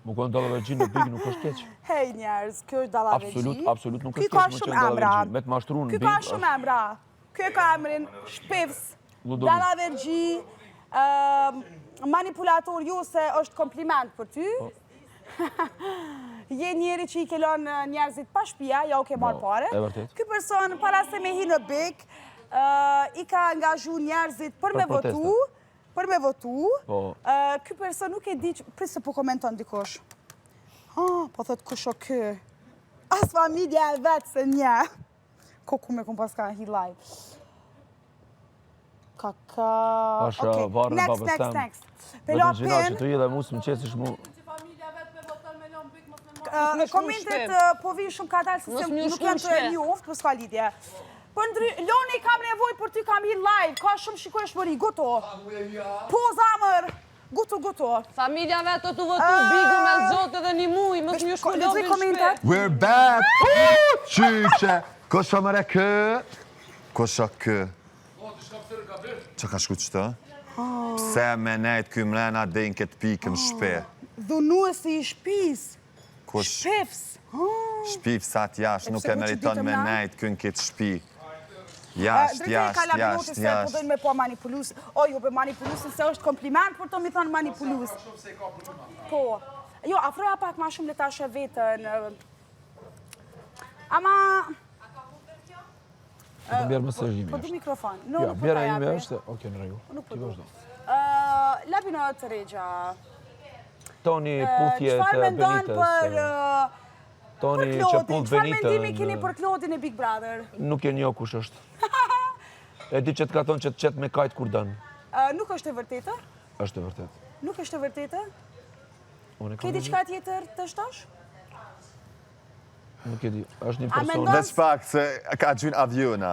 Më kënë Dallavergji në Big nuk është keq. Hej njerëz, kjo është Dallavergji. Absolut nuk Ky është ka keq më shumë qenë emra. Dallavergji. Me të mashtru në Ky Big ka shumë emra. Ky ka emrin Shpivs, Ludovic. Dallavergji, manipulator ju se është kompliment për ty. Je njeri që i kelon njerëzit pa shtëpia, ja u ke marrë pare. E vërtet. Ky person para se me hi në Big, i ka angazhu njerëzit për me votu. Për me votu. Ky person nuk e di që... Prisë se po komenton dikosh. Po thot kush o ky. As familja e vetë se një. Ku me kum pas ka hi live. Kaka... Pasha varën babës tem. Next. Vetëm gjina që Pelopin, të i dhe mu së më qesish mu. komentet po vinë shumë ka dalë, se nuk janë të njoftë, për s'ka lidhje. Për Loni, kam nevoj për ty kam hi live, ka shumë shikuesh mëri, guto. Po, zamër, guto. Familja vetë të votu Bigu me zotë edhe një muj, mësë një shkullon për shpet. We're back! Qyqe! Kosha mëre kë? Kosha kë? Qa ka shku qëtë? Pse me nejt ky mrena dhejnë këtë pikë më shpe? Dhunuesi i shpis. Kush? Shpifs. Shpif sa t'jash, nuk pse e ku që meriton ditëm me na? nejt kënë këtë shpi. Jasht. Se po dojnë me po manipulus. O, jo, be manipulusin se është kompliment, për të mi thonë manipulus. Po. Jo, afroja pak ma shumë le ta shë vetën. Ama... Të bjerë mesazh imi Po du është. mikrofon. Ja, bjera imi është, oke, në regu. Nuk po Ti du. vazhdo. Labino të regja. Toni puthje Qëfar të mendon për... Benitez. Toni Për që Klodin, puth qëfar mendimi keni Benitez. për Klodin e Big Brother? Nuk e njo kush është. E di që të ka thonë që të qetë me kajtë kur dënë. Nuk është e vërtetë? Është e vërtet. Nuk është e vërtetë? Unë e Ke kam diçka tjetër të shtosh? Nuk e di. Është një A person. mendon- Veç pak se ka gjynë aviona.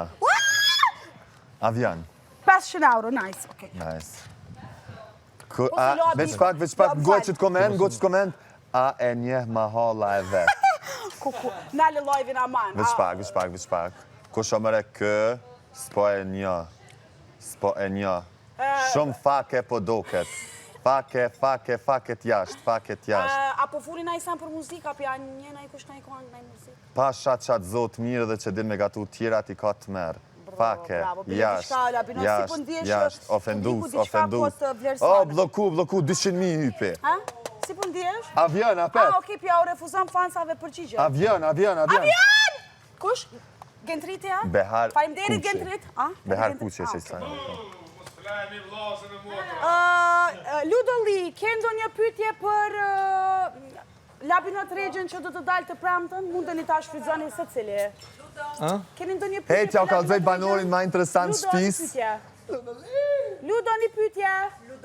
Avion. 500 euro, nice, okej. Nice. Po se lobi- Veç pak, lobi goqët koment, a e njeh ma halla e vetë. Kuku, nalë lojvin aman. Veç pak. Kusha mëre kë, s'po e njo. Shumë fake po doket. Fake t'jasht. Apo furi na i san për muzika, apo janë njëna i kush na i kohën na i muzikë? Pasha qatë zotë mirë dhe që din me gatu tjera ti ka të merë. Fake, jasht, ofendus. O, bloku, 200.000 hype. Ha? Si po ndjesh? Avion, apet. Okej, pja u refuzon fansave përgjigje. Avion. Kush? Gentritja? Behar Faleminderit Kuqe. Gentrit. Behar kuqe që i sa. Ludolli, ke ndonjë pyetje për Labinot Regjën që do të dalë të premtën? Mundeni ta shfrytëzoni secili. Keni ndonjë pyetje? Hej, t'ja u për kallëzoj Labinot banorin Regjën? ma interesant Ludo, një shpis. pyetje. Ludo, një pyetje.